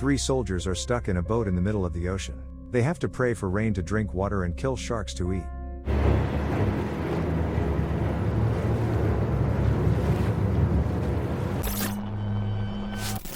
3 soldiers are stuck in a boat in the middle of the ocean. They have to pray for rain to drink water and kill sharks to eat.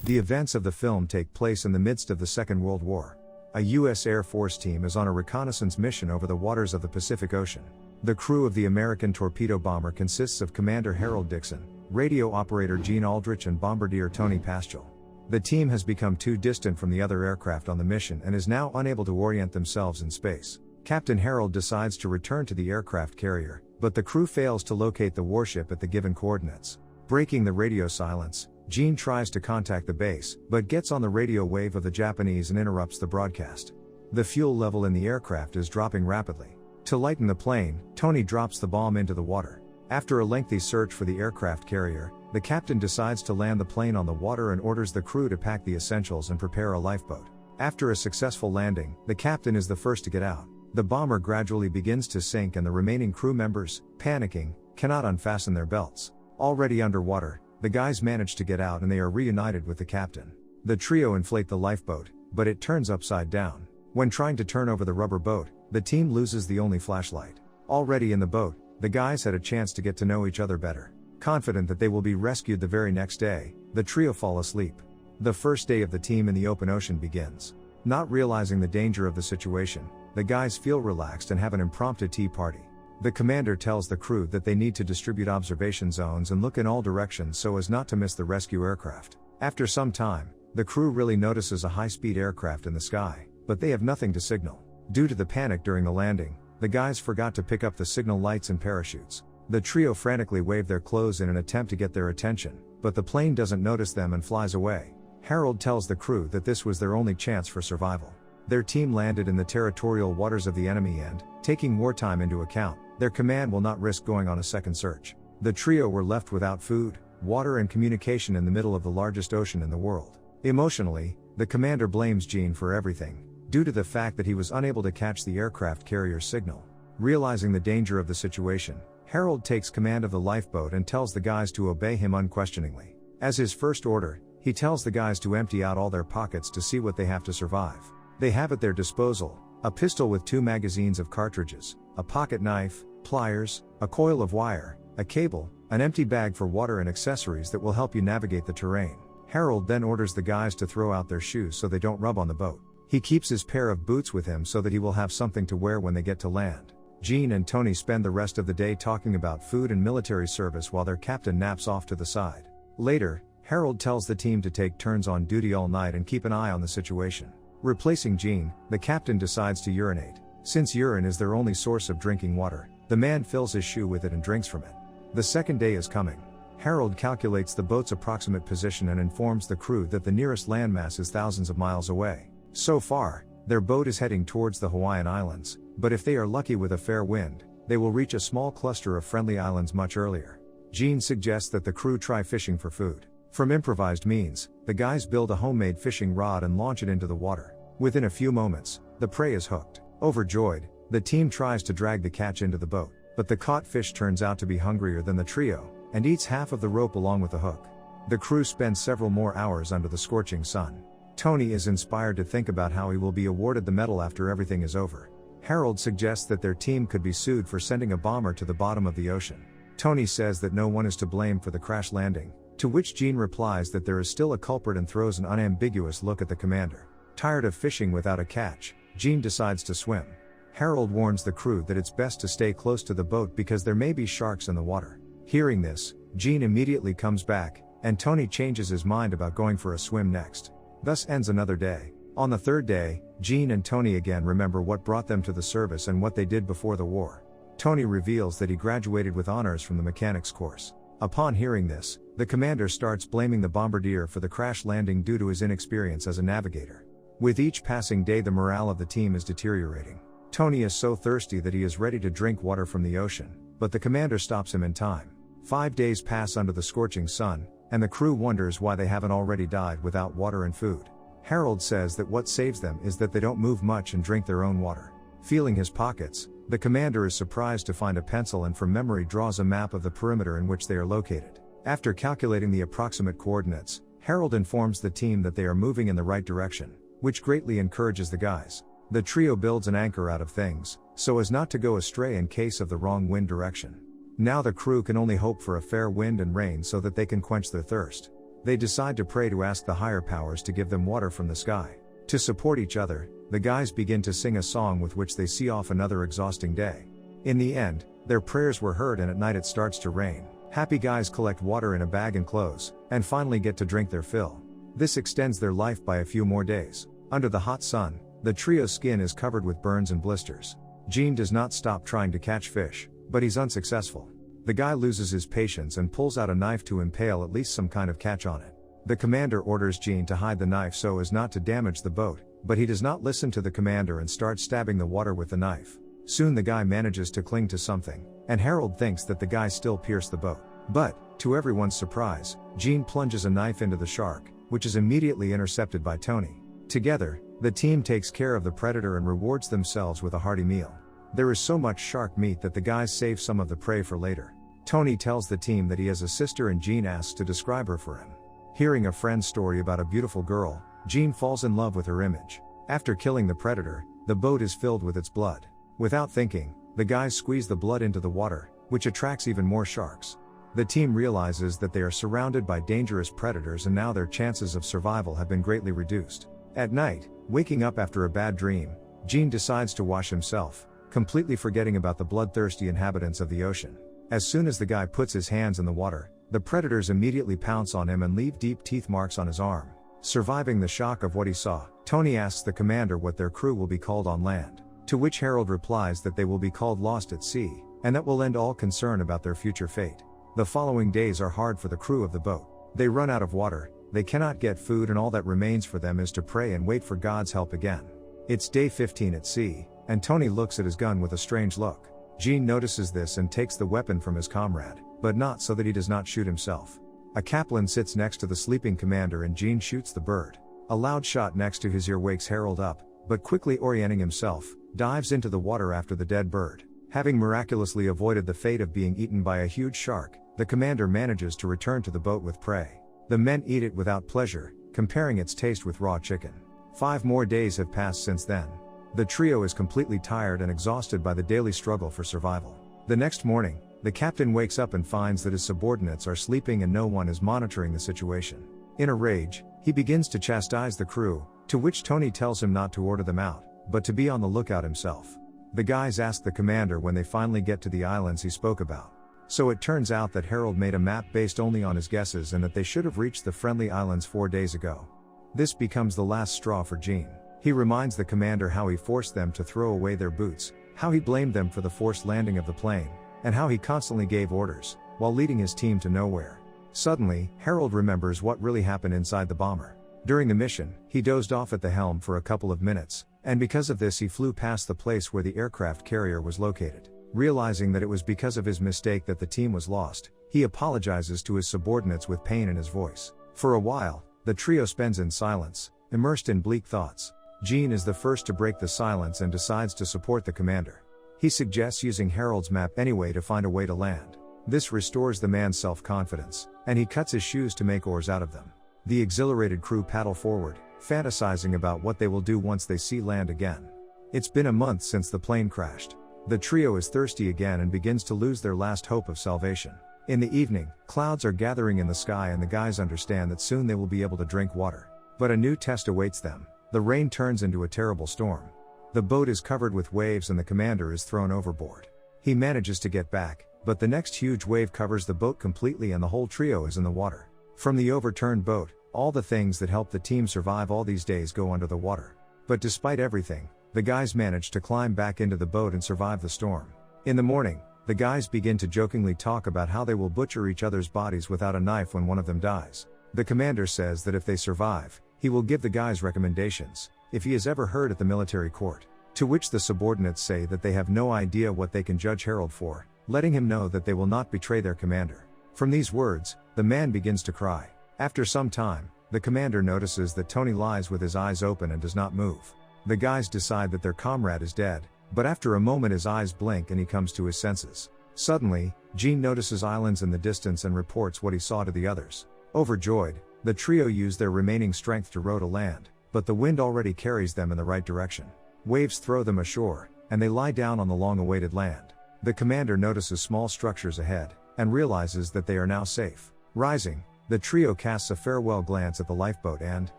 The events of the film take place in the midst of the Second World War. A U.S. Air Force team is on a reconnaissance mission over the waters of the Pacific Ocean. The crew of the American torpedo bomber consists of Commander Harold Dixon, radio operator Gene Aldrich and bombardier Tony Paschal. The team has become too distant from the other aircraft on the mission and is now unable to orient themselves in space. Captain Harold decides to return to the aircraft carrier, but the crew fails to locate the warship at the given coordinates. Breaking the radio silence, Gene tries to contact the base, but gets on the radio wave of the Japanese and interrupts the broadcast. The fuel level in the aircraft is dropping rapidly. To lighten the plane, Tony drops the bomb into the water. After a lengthy search for the aircraft carrier, the captain decides to land the plane on the water and orders the crew to pack the essentials and prepare a lifeboat. After a successful landing, the captain is the first to get out. The bomber gradually begins to sink and the remaining crew members, panicking, cannot unfasten their belts. Already underwater, the guys manage to get out and they are reunited with the captain. The trio inflate the lifeboat, but it turns upside down. When trying to turn over the rubber boat, the team loses the only flashlight. Already in the boat, the guys had a chance to get to know each other better. Confident that they will be rescued the very next day, the trio fall asleep. The first day of the team in the open ocean begins. Not realizing the danger of the situation, the guys feel relaxed and have an impromptu tea party. The commander tells the crew that they need to distribute observation zones and look in all directions so as not to miss the rescue aircraft. After some time, the crew really notices a high-speed aircraft in the sky, but they have nothing to signal. Due to the panic during the landing, the guys forgot to pick up the signal lights and parachutes. The trio frantically wave their clothes in an attempt to get their attention, but the plane doesn't notice them and flies away. Harold tells the crew that this was their only chance for survival. Their team landed in the territorial waters of the enemy and, taking wartime into account, their command will not risk going on a second search. The trio were left without food, water and communication in the middle of the largest ocean in the world. Emotionally, the commander blames Gene for everything, due to the fact that he was unable to catch the aircraft carrier's signal. Realizing the danger of the situation, Harold takes command of the lifeboat and tells the guys to obey him unquestioningly. As his first order, he tells the guys to empty out all their pockets to see what they have to survive. They have at their disposal a pistol with 2 magazines of cartridges, a pocket knife, pliers, a coil of wire, a cable, an empty bag for water and accessories that will help you navigate the terrain. Harold then orders the guys to throw out their shoes so they don't rub on the boat. He keeps his pair of boots with him so that he will have something to wear when they get to land. Gene and Tony spend the rest of the day talking about food and military service while their captain naps off to the side. Later, Harold tells the team to take turns on duty all night and keep an eye on the situation. Replacing Gene, the captain decides to urinate. Since urine is their only source of drinking water, the man fills his shoe with it and drinks from it. The second day is coming. Harold calculates the boat's approximate position and informs the crew that the nearest landmass is thousands of miles away. So far, their boat is heading towards the Hawaiian Islands, but if they are lucky with a fair wind, they will reach a small cluster of friendly islands much earlier. Gene suggests that the crew try fishing for food. From improvised means, the guys build a homemade fishing rod and launch it into the water. Within a few moments, the prey is hooked. Overjoyed, the team tries to drag the catch into the boat, but the caught fish turns out to be hungrier than the trio, and eats half of the rope along with the hook. The crew spends several more hours under the scorching sun. Tony is inspired to think about how he will be awarded the medal after everything is over. Harold suggests that their team could be sued for sending a bomber to the bottom of the ocean. Tony says that no one is to blame for the crash landing, to which Gene replies that there is still a culprit and throws an unambiguous look at the commander. Tired of fishing without a catch, Gene decides to swim. Harold warns the crew that it's best to stay close to the boat because there may be sharks in the water. Hearing this, Gene immediately comes back, and Tony changes his mind about going for a swim next. Thus ends another day. On the third day, Gene and Tony again remember what brought them to the service and what they did before the war. Tony reveals that he graduated with honors from the mechanics course. Upon hearing this, the commander starts blaming the bombardier for the crash landing due to his inexperience as a navigator. With each passing day, the morale of the team is deteriorating. Tony is so thirsty that he is ready to drink water from the ocean, but the commander stops him in time. 5 days pass under the scorching sun, and the crew wonders why they haven't already died without water and food. Harold says that what saves them is that they don't move much and drink their own water. Feeling his pockets, the commander is surprised to find a pencil and from memory draws a map of the perimeter in which they are located. After calculating the approximate coordinates, Harold informs the team that they are moving in the right direction, which greatly encourages the guys. The trio builds an anchor out of things, so as not to go astray in case of the wrong wind direction. Now the crew can only hope for a fair wind and rain so that they can quench their thirst. They decide to pray to ask the higher powers to give them water from the sky. To support each other, the guys begin to sing a song with which they see off another exhausting day. In the end, their prayers were heard and at night it starts to rain. Happy guys collect water in a bag and clothes, and finally get to drink their fill. This extends their life by a few more days. Under the hot sun, the trio's skin is covered with burns and blisters. Gene does not stop trying to catch fish, but he's unsuccessful. The guy loses his patience and pulls out a knife to impale at least some kind of catch on it. The commander orders Gene to hide the knife so as not to damage the boat, but he does not listen to the commander and starts stabbing the water with the knife. Soon the guy manages to cling to something, and Harold thinks that the guy still pierced the boat. But, to everyone's surprise, Gene plunges a knife into the shark, which is immediately intercepted by Tony. Together, the team takes care of the predator and rewards themselves with a hearty meal. There is so much shark meat that the guys save some of the prey for later. Tony tells the team that he has a sister and Gene asks to describe her for him. Hearing a friend's story about a beautiful girl, Gene falls in love with her image. After killing the predator, the boat is filled with its blood. Without thinking, the guys squeeze the blood into the water, which attracts even more sharks. The team realizes that they are surrounded by dangerous predators and now their chances of survival have been greatly reduced. At night, waking up after a bad dream, Gene decides to wash himself, completely forgetting about the bloodthirsty inhabitants of the ocean. As soon as the guy puts his hands in the water, the predators immediately pounce on him and leave deep teeth marks on his arm. Surviving the shock of what he saw, Tony asks the commander what their crew will be called on land, to which Harold replies that they will be called Lost at Sea, and that will end all concern about their future fate. The following days are hard for the crew of the boat. They run out of water, they cannot get food, and all that remains for them is to pray and wait for God's help again. It's day 15 at sea, and Tony looks at his gun with a strange look. Gene notices this and takes the weapon from his comrade, but not so that he does not shoot himself. A Kaplan sits next to the sleeping commander and Gene shoots the bird. A loud shot next to his ear wakes Harold up, but quickly orienting himself, dives into the water after the dead bird. Having miraculously avoided the fate of being eaten by a huge shark, the commander manages to return to the boat with prey. The men eat it without pleasure, comparing its taste with raw chicken. 5 more days have passed since then. The trio is completely tired and exhausted by the daily struggle for survival. The next morning, the captain wakes up and finds that his subordinates are sleeping and no one is monitoring the situation. In a rage, he begins to chastise the crew, to which Tony tells him not to order them out, but to be on the lookout himself. The guys ask the commander when they finally get to the islands he spoke about. So it turns out that Harold made a map based only on his guesses and that they should have reached the friendly islands 4 days ago. This becomes the last straw for Gene. He reminds the commander how he forced them to throw away their boots, how he blamed them for the forced landing of the plane, and how he constantly gave orders, while leading his team to nowhere. Suddenly, Harold remembers what really happened inside the bomber. During the mission, he dozed off at the helm for a couple of minutes, and because of this he flew past the place where the aircraft carrier was located. Realizing that it was because of his mistake that the team was lost, he apologizes to his subordinates with pain in his voice. For a while, the trio spends in silence, immersed in bleak thoughts. Gene is the first to break the silence and decides to support the commander. He suggests using Harold's map anyway to find a way to land. This restores the man's self-confidence, and he cuts his shoes to make oars out of them. The exhilarated crew paddle forward, fantasizing about what they will do once they see land again. It's been a month since the plane crashed. The trio is thirsty again and begins to lose their last hope of salvation. In the evening, clouds are gathering in the sky and the guys understand that soon they will be able to drink water. But a new test awaits them. The rain turns into a terrible storm. The boat is covered with waves and the commander is thrown overboard. He manages to get back, but the next huge wave covers the boat completely and the whole trio is in the water. From the overturned boat, all the things that helped the team survive all these days go under the water. But despite everything, the guys manage to climb back into the boat and survive the storm. In the morning, the guys begin to jokingly talk about how they will butcher each other's bodies without a knife when one of them dies. The commander says that if they survive, he will give the guys recommendations, if he has ever heard at the military court. To which the subordinates say that they have no idea what they can judge Harold for, letting him know that they will not betray their commander. From these words, the man begins to cry. After some time, the commander notices that Tony lies with his eyes open and does not move. The guys decide that their comrade is dead, but after a moment his eyes blink and he comes to his senses. Suddenly, Gene notices islands in the distance and reports what he saw to the others. Overjoyed, The trio use their remaining strength to row to land, but the wind already carries them in the right direction. Waves throw them ashore, and they lie down on the long-awaited land. The commander notices small structures ahead, and realizes that they are now safe. Rising, the trio casts a farewell glance at the lifeboat and,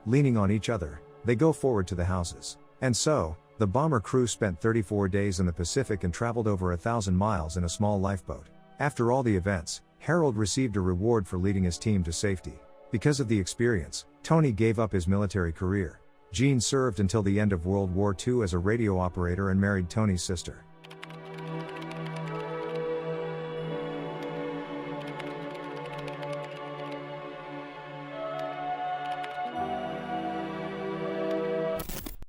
leaning on each other, they go forward to the houses. And so, the bomber crew spent 34 days in the Pacific and traveled over 1,000 miles in a small lifeboat. After all the events, Harold received a reward for leading his team to safety. Because of the experience, Tony gave up his military career. Gene served until the end of World War II as a radio operator and married Tony's sister.